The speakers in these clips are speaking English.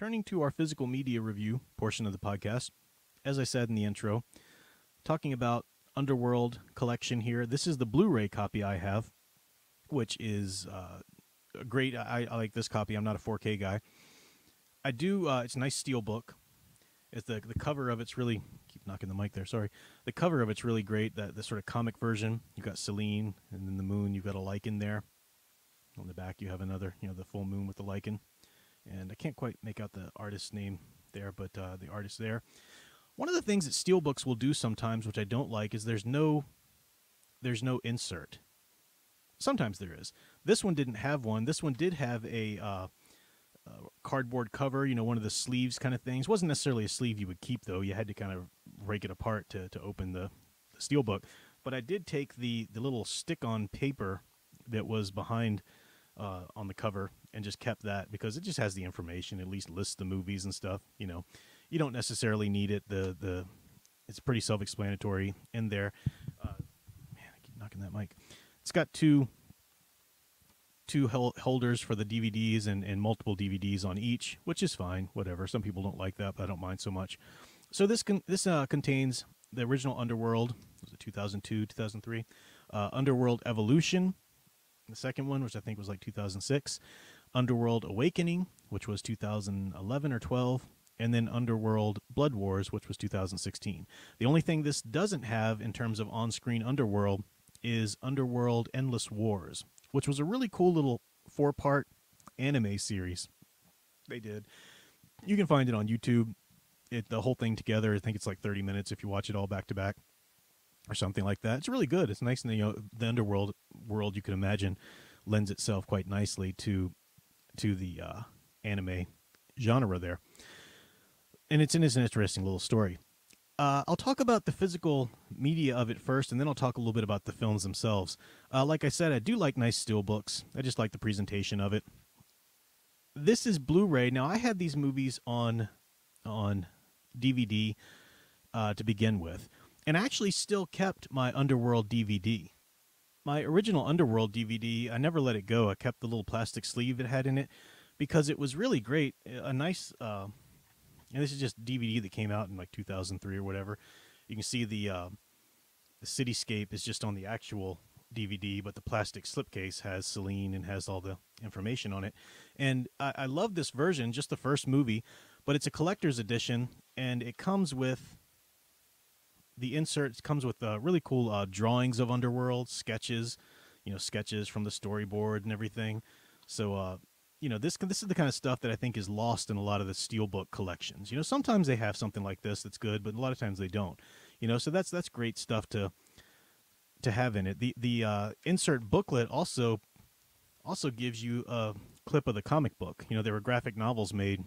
Turning to our physical media review portion of the podcast, as I said in the intro, talking about Underworld collection here. This is the Blu-ray copy I have, which is great. I like this copy. I'm not a 4K guy. I do. It's a nice Steelbook. It's the cover of it's really, keep knocking the mic there. Sorry. The cover of it's really great. The sort of comic version. You've got Selene, and then the moon. You've got a lichen there. On the back, you have another. The full moon with the lichen. And I can't quite make out the artist's name there, but the artist there. One of the things that Steelbooks will do sometimes, which I don't like, is there's no insert. Sometimes there is. This one didn't have one. This one did have a cardboard cover, one of the sleeves kind of things. It wasn't necessarily a sleeve you would keep, though. You had to kind of rake it apart to open the Steelbook. But I did take the little stick-on paper that was behind on the cover and just kept that because it just has the information, at least lists the movies and stuff. You don't necessarily need it. It's pretty self-explanatory in there. Man, I keep knocking that mic. It's got two holders for the DVDs and multiple DVDs on each, which is fine. Whatever. Some people don't like that, but I don't mind so much. So this contains the original Underworld. Was it 2002, 2003? Underworld Evolution. The second one, which I think was like 2006. Underworld Awakening, which was 2011 or 12. And then Underworld Blood Wars, which was 2016. The only thing this doesn't have in terms of on-screen Underworld is Underworld Endless Wars, which was a really cool little 4-part anime series they did. You can find it on YouTube. The whole thing together, I think it's like 30 minutes if you watch it all back to back or something like that. It's really good. It's nice, and the Underworld world, you can imagine, lends itself quite nicely to the anime genre there. And it's an interesting little story. I'll talk about the physical media of it first, and then I'll talk a little bit about the films themselves. Like I said, I do like nice steelbooks. I just like the presentation of it. This is Blu-ray. Now, I had these movies on DVD to begin with, and I actually still kept my Underworld DVD. My original Underworld DVD, I never let it go. I kept the little plastic sleeve it had in it because it was really great. A nice... and this is just DVD that came out in like 2003 or whatever. You can see the cityscape is just on the actual DVD, but the plastic slipcase has Selene and has all the information on it. And I love this version, just the first movie, but it's a collector's edition, and it comes with the inserts. Comes with really cool drawings of Underworld, sketches, sketches from the storyboard and everything. So, this is the kind of stuff that I think is lost in a lot of the Steelbook collections. Sometimes they have something like this that's good, but a lot of times they don't. So that's great stuff to have in it. The insert booklet also gives you a clip of the comic book. There were graphic novels made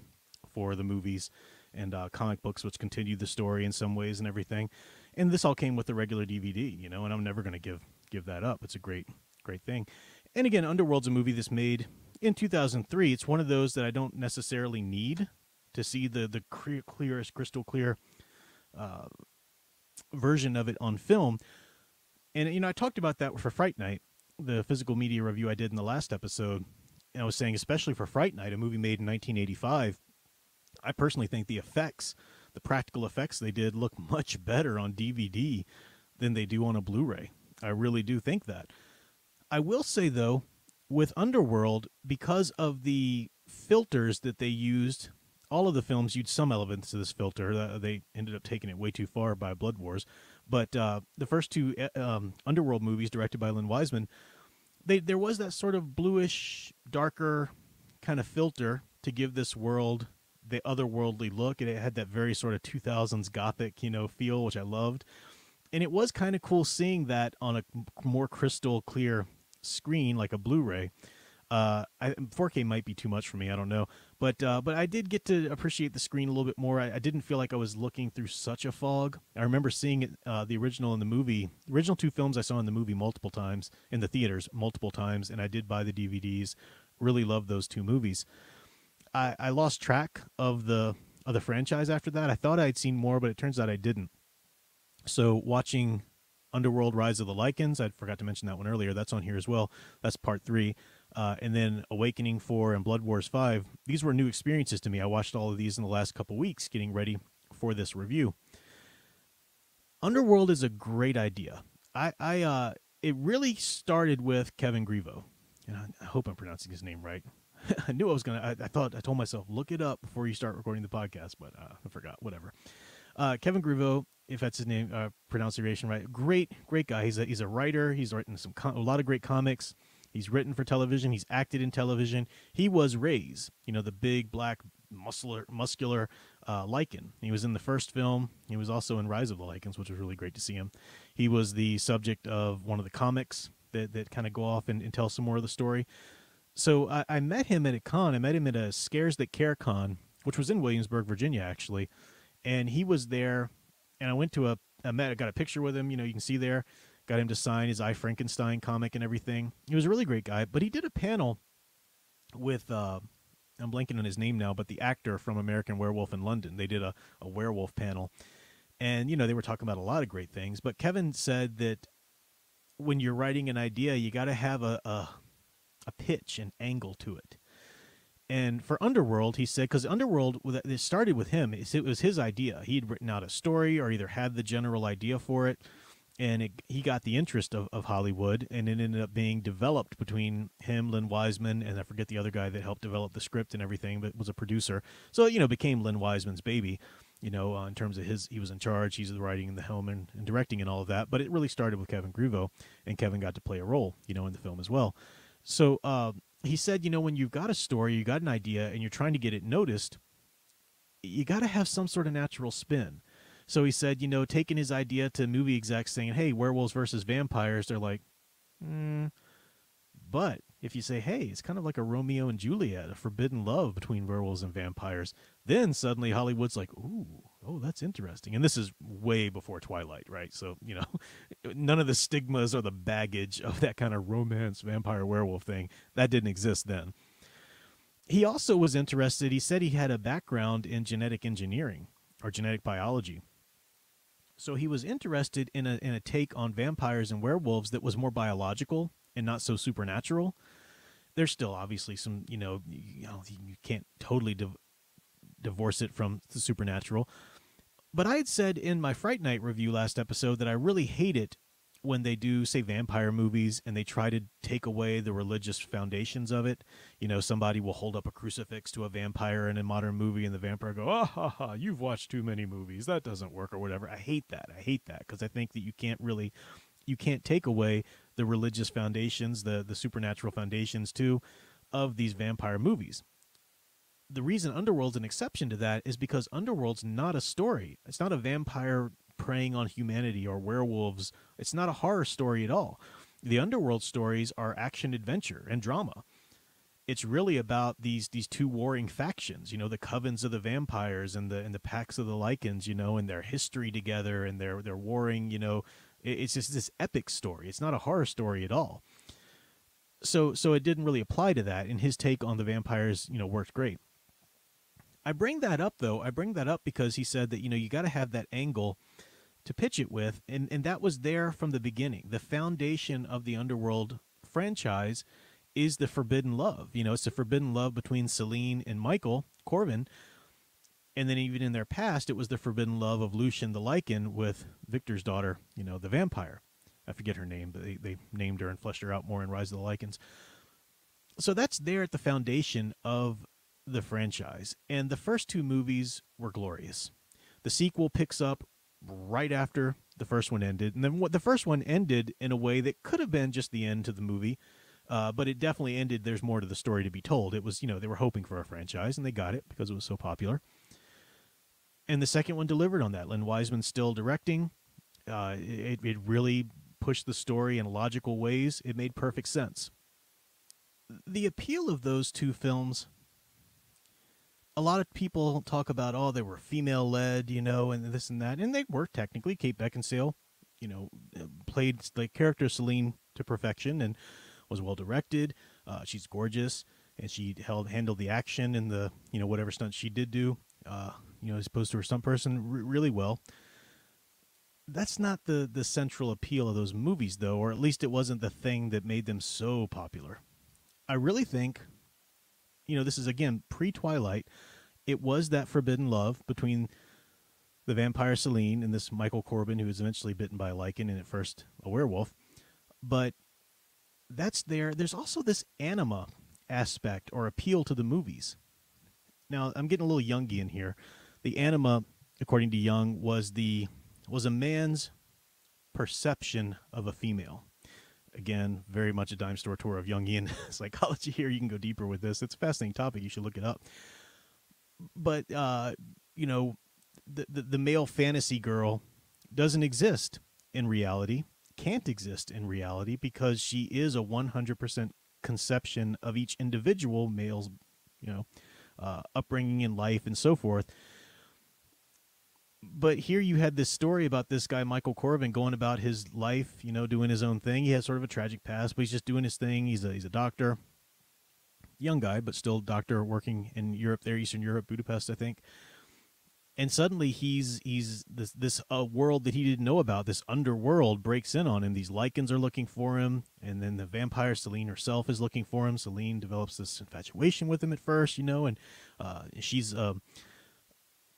for the movies and comic books, which continued the story in some ways and everything. And this all came with the regular DVD, and I'm never going to give that up. It's a great thing. And again, Underworld's a movie that's made in 2003. It's one of those that I don't necessarily need to see the clearest, crystal clear version of it on film. And, I talked about that for Fright Night, the physical media review I did in the last episode. And I was saying, especially for Fright Night, a movie made in 1985, I personally think the practical effects they did look much better on DVD than they do on a Blu-ray. I really do think that. I will say, though, with Underworld, because of the filters that they used, all of the films used some elements of this filter. They ended up taking it way too far by Blood Wars. But the first two Underworld movies directed by Lynn Wiseman, there was that sort of bluish, darker kind of filter to give this world the otherworldly look. And it had that very sort of 2000s Gothic, feel, which I loved. And it was kind of cool seeing that on a more crystal clear screen like a Blu-ray. 4K might be too much for me, I don't know, but I did get to appreciate the screen a little bit more. I didn't feel like I was looking through such a fog. I remember seeing it, the original two films I saw in the movie multiple times, in the theaters multiple times, and I did buy the DVDs. Really loved those two movies. I lost track of the franchise after that. I thought I'd seen more, but it turns out I didn't. So watching Underworld Rise of the Lycans, I forgot to mention that one earlier. That's on here as well. That's part 3. and then Awakening 4 and Blood Wars 5. These were new experiences to me. I watched all of these in the last couple weeks getting ready for this review. Underworld is a great idea. It really started with Kevin Grievo. And I hope I'm pronouncing his name right. I knew I was going to, I told myself, look it up before you start recording the podcast, but I forgot, whatever. Kevin Grievo, if that's his name, pronunciation right. Great guy. He's a writer. He's written a lot of great comics. He's written for television. He's acted in television. He was Ray's, the big black muscular Lycan. He was in the first film. He was also in Rise of the Lycans, which was really great to see him. He was the subject of one of the comics that kind of go off and tell some more of the story. So I met him at a con. I met him at a Scares That Care con, which was in Williamsburg, Virginia, actually. And he was there, and I went to I got a picture with him. You can see there. Got him to sign his I, Frankenstein comic and everything. He was a really great guy. But he did a panel with, I'm blanking on his name now, but the actor from American Werewolf in London. They did a werewolf panel. And, they were talking about a lot of great things. But Kevin said that when you're writing an idea, you got to have a pitch, an angle to it. And for Underworld, he said, because Underworld, it started with him. It was his idea. He'd written out a story or either had the general idea for it. And he got the interest of Hollywood, and it ended up being developed between him, Lynn Wiseman, and I forget the other guy that helped develop the script and everything, but was a producer. So, it became Lynn Wiseman's baby, in terms of he was in charge, he's the writing and the helm and directing and all of that. But it really started with Kevin Grievo, and Kevin got to play a role, in the film as well. So he said, when you've got a story, you got an idea, and you're trying to get it noticed, you got to have some sort of natural spin. So he said, taking his idea to movie execs saying, hey, werewolves versus vampires, they're like, But if you say, hey, it's kind of like a Romeo and Juliet, a forbidden love between werewolves and vampires, then suddenly Hollywood's like, oh, that's interesting. And this is way before Twilight, right? So, none of the stigmas or the baggage of that kind of romance vampire werewolf thing, that didn't exist then. He also was interested, he said he had a background in genetic engineering or genetic biology. So he was interested in a take on vampires and werewolves that was more biological and not so supernatural. There's still obviously some, you can't totally divorce it from the supernatural. But I had said in my Fright Night review last episode that I really hate it when they do, say, vampire movies and they try to take away the religious foundations of it. Somebody will hold up a crucifix to a vampire in a modern movie and the vampire go, you've watched too many movies. That doesn't work or whatever. I hate that because I think that you can't take away the religious foundations, the supernatural foundations too, of these vampire movies. The reason Underworld's an exception to that is because Underworld's not a story. It's not a vampire preying on humanity or werewolves. It's not a horror story at all. The Underworld stories are action adventure and drama. It's really about these two warring factions, the covens of the vampires and the packs of the Lycans, and their history together and their warring, it's just this epic story. It's not a horror story at all. So it didn't really apply to that, and his take on the vampires, worked great. I bring that up, though. I bring that up because he said that, you got to have that angle to pitch it with, and that was there from the beginning. The foundation of the Underworld franchise is the forbidden love. It's the forbidden love between Celine and Michael Corvin, and then even in their past, it was the forbidden love of Lucian the Lycan with Victor's daughter, the vampire. I forget her name, but they named her and fleshed her out more in Rise of the Lycans. So that's there at the foundation of the franchise, and the first two movies were glorious. The sequel picks up right after the first one ended, and then the first one ended in a way that could have been just the end to the movie, but it definitely ended. There's more to the story to be told. It was, they were hoping for a franchise, and they got it because it was so popular. And the second one delivered on that. Lynn Wiseman's still directing. It really pushed the story in logical ways. It made perfect sense. The appeal of those two films, a lot of people talk about, they were female-led, and this and that. And they were technically. Kate Beckinsale, played the character Celine to perfection and was well-directed. She's gorgeous, and she handled the action and the, whatever stunts she did do, as opposed to her stunt person, really well. That's not the central appeal of those movies, though, or at least it wasn't the thing that made them so popular. I really think, this is again pre-Twilight. It was that forbidden love between the vampire Celine and this Michael Corbin, who was eventually bitten by a lichen and at first a werewolf. But that's there. There's also this anima aspect or appeal to the movies. Now, I'm getting a little Jungian here. The anima, according to Jung, was a man's perception of a female. Again, very much a dime store tour of Jungian psychology here. You can go deeper with this. It's a fascinating topic. You should look it up. But, the male fantasy girl doesn't exist in reality, can't exist in reality, because she is a 100% conception of each individual male's, upbringing in life and so forth. But here you had this story about this guy, Michael Corbin, going about his life, doing his own thing. He has sort of a tragic past, but he's just doing his thing. He's a doctor, young guy, but still doctor, working in Europe there, Eastern Europe, Budapest, I think. And suddenly he's this world that he didn't know about, this underworld, breaks in on him. These lichens are looking for him, and then the vampire Celine herself is looking for him. Celine develops this infatuation with him at first, and she's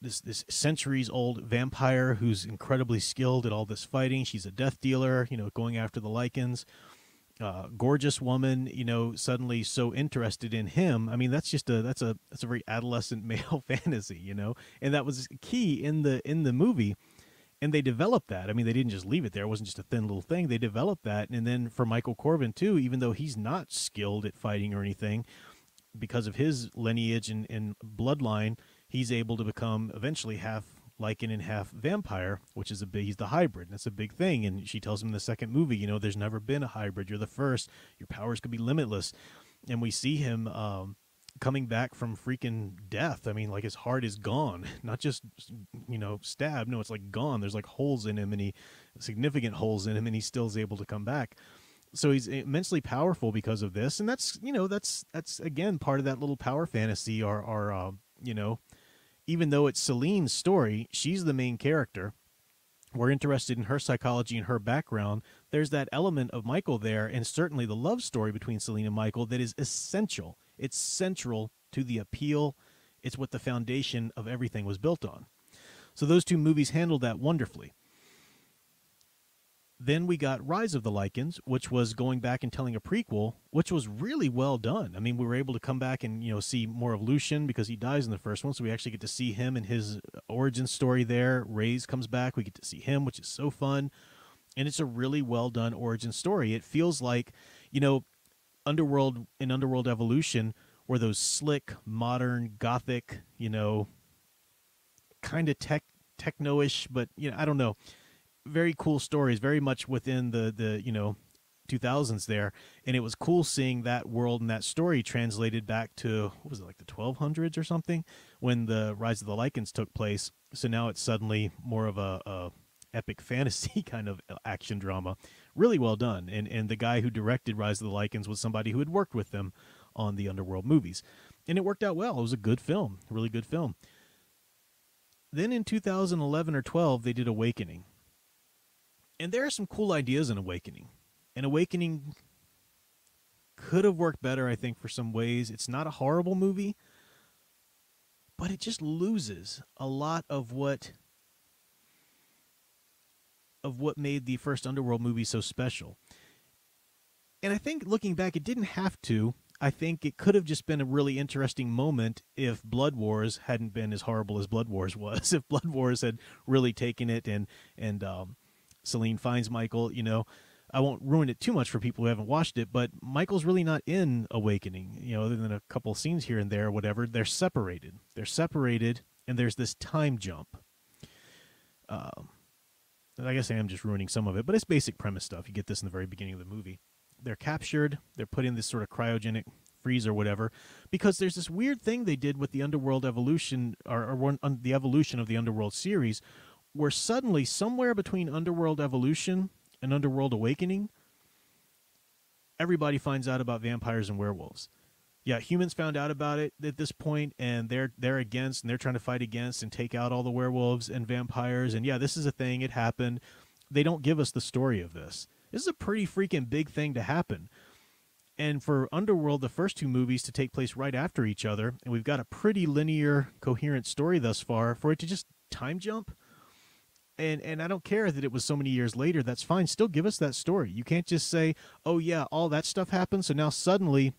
this centuries-old vampire who's incredibly skilled at all this fighting. She's a death dealer, going after the lichens. Gorgeous woman, suddenly so interested in him. I mean, that's a very adolescent male fantasy, and that was key in the movie. And they developed that. I mean, they didn't just leave it there. It wasn't just a thin little thing. They developed that. And then for Michael Corbin too, even though he's not skilled at fighting or anything, because of his lineage and bloodline, he's able to become eventually half lichen and half vampire, which is he's the hybrid. That's a big thing. And she tells him in the second movie, there's never been a hybrid. You're the first. Your powers could be limitless. And we see him coming back from freaking death. I mean, like his heart is gone, not just, stabbed. No, it's like gone. There's like holes in him, and significant holes in him, and he still is able to come back. So he's immensely powerful because of this. And that's again, part of that little power fantasy even though it's Celine's story, she's the main character. We're interested in her psychology and her background. There's that element of Michael there, and certainly the love story between Celine and Michael that is essential. It's central to the appeal. It's what the foundation of everything was built on. So those two movies handled that wonderfully. Then we got Rise of the Lycans, which was going back and telling a prequel, which was really well done. I mean, we were able to come back and, see more of Lucian because he dies in the first one. So we actually get to see him and his origin story there. Reyes comes back. We get to see him, which is so fun. And it's a really well done origin story. It feels like, Underworld and Underworld Evolution were those slick, modern, gothic, kind of techno-ish, but, I don't know. Very cool stories, very much within the 2000s there. And it was cool seeing that world and that story translated back to, what was it, like the 1200s or something, when the Rise of the Lycans took place. So now it's suddenly more of a epic fantasy kind of action drama. Really well done. And the guy who directed Rise of the Lycans was somebody who had worked with them on the Underworld movies. And it worked out well. It was a good film, a really good film. Then in 2011 or 12, they did Awakening. And there are some cool ideas in Awakening. And Awakening could have worked better, I think, for some ways. It's not a horrible movie, but it just loses a lot of what made the first Underworld movie so special. And I think looking back, it didn't have to. I think it could have just been a really interesting moment if Blood Wars hadn't been as horrible as Blood Wars was. If Blood Wars had really taken it and Celine finds Michael, I won't ruin it too much for people who haven't watched it, but Michael's really not in Awakening, other than a couple of scenes here and there or whatever. They're separated. And there's this time jump. I guess I am just ruining some of it, but it's basic premise stuff. You get this in the very beginning of the movie. They're captured. They're put in this sort of cryogenic freeze or whatever, because there's this weird thing they did with the Underworld evolution, or the evolution of the Underworld series, where suddenly, somewhere between Underworld Evolution and Underworld Awakening, everybody finds out about vampires and werewolves. Yeah, humans found out about it at this point, and they're against, and they're trying to fight against and take out all the werewolves and vampires. And yeah, this is a thing. It happened. They don't give us the story of this. This is a pretty freaking big thing to happen. And for Underworld, the first two movies to take place right after each other, and we've got a pretty linear, coherent story thus far, for it to just time jump. And I don't care that it was so many years later. That's fine. Still give us that story. You can't just say, "Oh yeah, all that stuff happened." So now suddenly,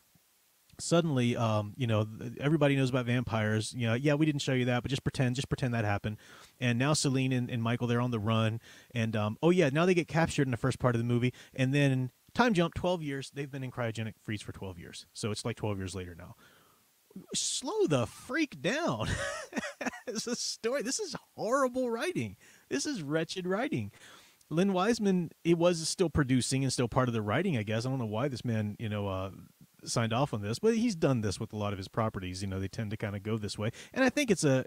everybody knows about vampires. Yeah, we didn't show you that, but just pretend that happened. And now Celine and Michael, they're on the run. And oh yeah, now they get captured in the first part of the movie, and then time jump 12 years. They've been in cryogenic freeze for 12 years, so it's like 12 years later now. Slow the freak down. It's a story. This is horrible writing. This is wretched writing. Lynn Wiseman, it was still producing and still part of the writing, I guess. I don't know why this man, signed off on this, but he's done this with a lot of his properties. They tend to kind of go this way, and I think it's a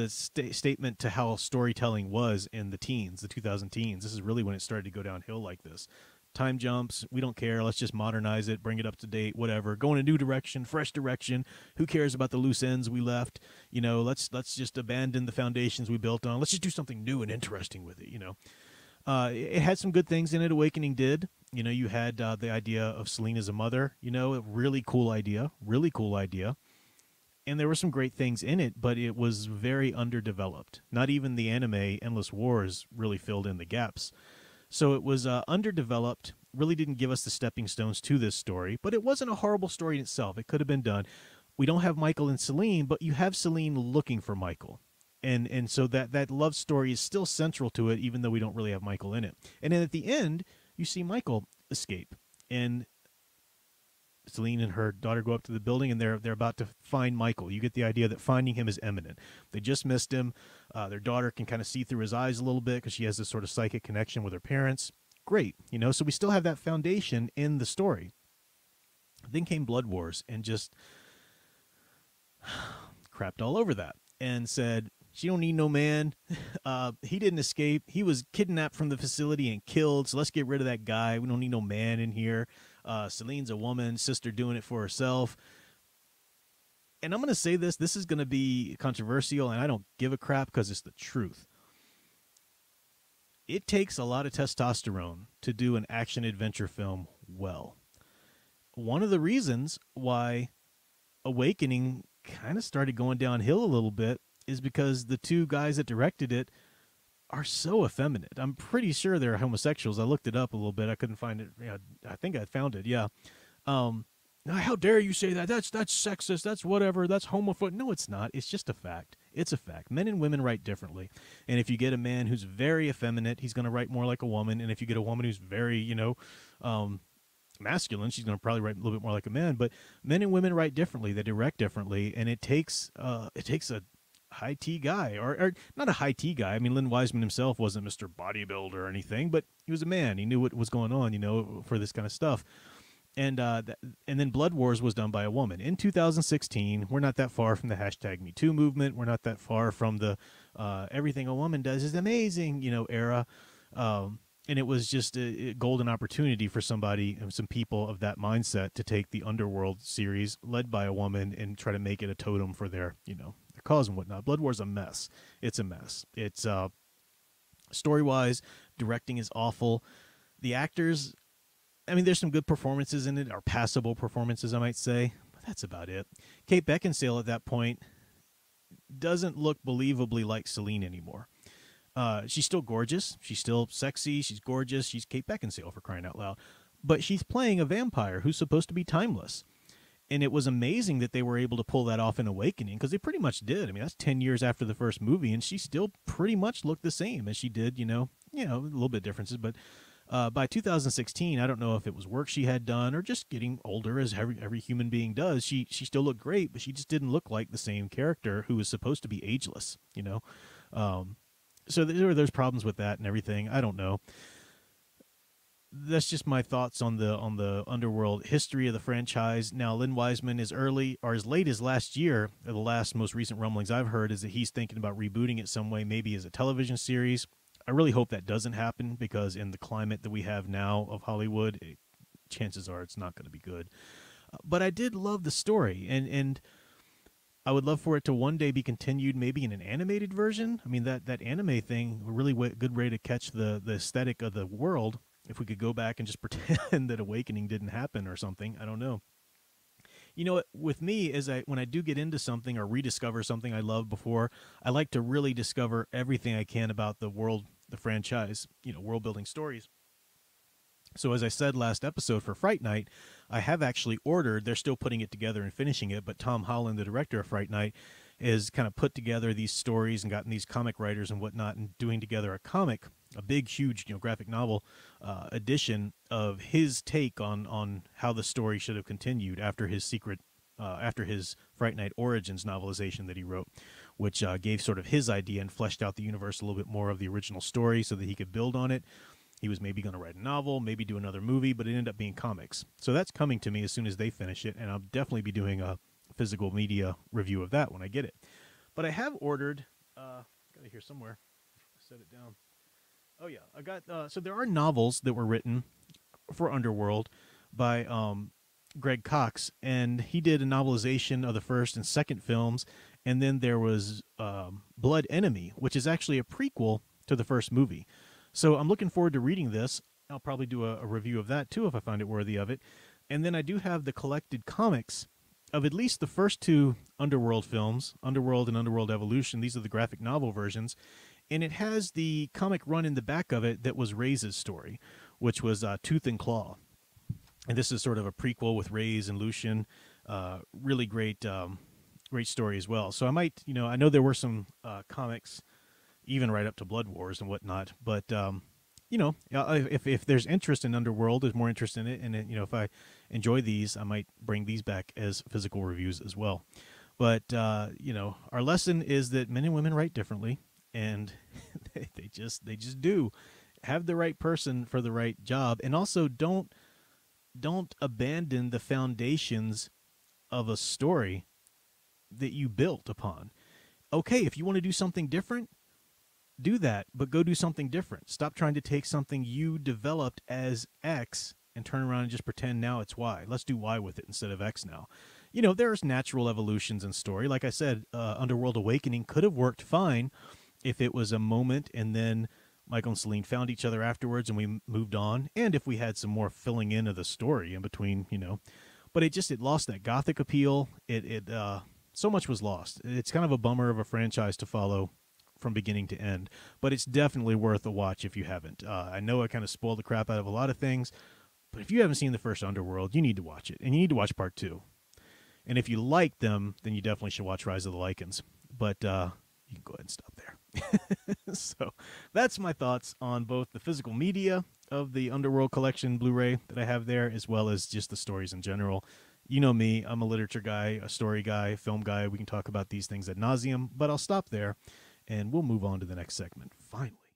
statement to how storytelling was in the 2000 teens. This is really when it started to go downhill like this. Time jumps, we don't care. Let's just modernize it, bring it up to date, whatever. Go in a new direction, fresh direction. Who cares about the loose ends we left? Let's just abandon the foundations we built on. Let's just do something new and interesting with it. It had some good things in it. Awakening did. You had the idea of Celine as a mother. A really cool idea. And there were some great things in it, but it was very underdeveloped. Not even the anime Endless Wars really filled in the gaps. So it was underdeveloped, really didn't give us the stepping stones to this story, but it wasn't a horrible story in itself. It could have been done. We don't have Michael and Celine, but you have Celine looking for Michael. And so that love story is still central to it, even though we don't really have Michael in it. And then at the end, you see Michael escape. And Celine and her daughter go up to the building, and they're about to find Michael. You get the idea that finding him is imminent. They just missed him. Their daughter can kind of see through his eyes a little bit because she has this sort of psychic connection with her parents. Great, so we still have that foundation in the story. Then came Blood Wars and just crapped all over that and said, she don't need no man. He didn't escape. He was kidnapped from the facility and killed, so let's get rid of that guy. We don't need no man in here. Celine's a woman, sister doing it for herself. And I'm going to say this is going to be controversial, and I don't give a crap because it's the truth. It takes a lot of testosterone to do an action-adventure film well. One of the reasons why Awakening kind of started going downhill a little bit is because the two guys that directed it are so effeminate. I'm pretty sure they're homosexuals. I looked it up a little bit. I couldn't find it. Yeah, I think I found it. Yeah. How dare you say that? That's sexist. That's whatever. That's homophobic. No, it's not. It's just a fact. It's a fact. Men and women write differently. And if you get a man who's very effeminate, he's going to write more like a woman. And if you get a woman who's very, masculine, she's going to probably write a little bit more like a man. But men and women write differently. They direct differently. And it takes a high T guy, or not a high T guy. I mean, Lynn Wiseman himself wasn't Mr. Bodybuilder or anything, but he was a man. He knew what was going on, for this kind of stuff. And then Blood Wars was done by a woman in 2016. We're not that far from the #MeToo movement. We're not that far from the everything a woman does is amazing, era. And it was just a golden opportunity for somebody and some people of that mindset to take the Underworld series led by a woman and try to make it a totem for their cause and whatnot. Blood War's a mess. It's a mess. It's story-wise, directing is awful. The actors, I mean, there's some good performances in it, or passable performances, I might say, but that's about it. Kate Beckinsale at that point doesn't look believably like Celine anymore. She's still gorgeous. She's still sexy. She's gorgeous. She's Kate Beckinsale, for crying out loud. But she's playing a vampire who's supposed to be timeless. And it was amazing that they were able to pull that off in Awakening, because they pretty much did. I mean, that's 10 years after the first movie, and she still pretty much looked the same as she did, a little bit differences. But by 2016, I don't know if it was work she had done or just getting older, as every human being does. She still looked great, but she just didn't look like the same character who was supposed to be ageless, So there's problems with that and everything. I don't know. That's just my thoughts on the Underworld history of the franchise. Now, Lynn Wiseman is early, or as late as last year, the last most recent rumblings I've heard is that he's thinking about rebooting it some way, maybe as a television series. I really hope that doesn't happen, because in the climate that we have now of Hollywood, chances are it's not going to be good. But I did love the story, and I would love for it to one day be continued, maybe in an animated version. I mean, that anime thing, a really good way to catch the aesthetic of the world. if we could go back and just pretend that Awakening didn't happen or something. I don't know. You know, with me, when I do get into something or rediscover something I loved before, I like to really discover everything I can about the world, the franchise, world building stories. So as I said last episode for Fright Night, I have actually ordered, they're still putting it together and finishing it, but Tom Holland, the director of Fright Night, has kind of put together these stories and gotten these comic writers and whatnot and doing together a comic, a big, huge, graphic novel edition of his take on how the story should have continued after his Fright Night Origins novelization that he wrote, which gave sort of his idea and fleshed out the universe a little bit more of the original story so that he could build on it. He was maybe going to write a novel, maybe do another movie, but it ended up being comics. So that's coming to me as soon as they finish it, and I'll definitely be doing a physical media review of that when I get it. But I have ordered, got it here somewhere. Set it down. Oh yeah, I got. So there are novels that were written for Underworld by Greg Cox, and he did a novelization of the first and second films, and then there was Blood Enemy, which is actually a prequel to the first movie. So I'm looking forward to reading this. I'll probably do a review of that too if I find it worthy of it. And then I do have the collected comics of at least the first two Underworld films, Underworld and Underworld Evolution. These are the graphic novel versions. And it has the comic run in the back of it that was Ray's story, which was Tooth and Claw. And this is sort of a prequel with Ray's and Lucian. Really great, great story as well. So I might, I know there were some comics even right up to Blood Wars and whatnot. But, if there's interest in Underworld, there's more interest in it. And, if I enjoy these, I might bring these back as physical reviews as well. But, our lesson is that men and women write differently. And they just do. Have the right person for the right job. And also don't abandon the foundations of a story that you built upon. Okay, if you want to do something different, do that, but go do something different. Stop trying to take something you developed as X and turn around and just pretend now it's Y. Let's do Y with it instead of X now. There's natural evolutions in story. Like I said, Underworld Awakening could have worked fine if it was a moment and then Michael and Celine found each other afterwards and we moved on, and if we had some more filling in of the story in between, But it lost that gothic appeal. So much was lost. It's kind of a bummer of a franchise to follow from beginning to end, but it's definitely worth a watch if you haven't. I know I kind of spoiled the crap out of a lot of things, but if you haven't seen the first Underworld, you need to watch it, and you need to watch part 2. And if you like them, then you definitely should watch Rise of the Lycans. But you can go ahead and stop there. So that's my thoughts on both the physical media of the Underworld Collection Blu-ray that I have there, as well as just the stories in general. You know me, I'm a literature guy, a story guy, film guy. We can talk about these things ad nauseum, but I'll stop there. And we'll move on to the next segment, finally.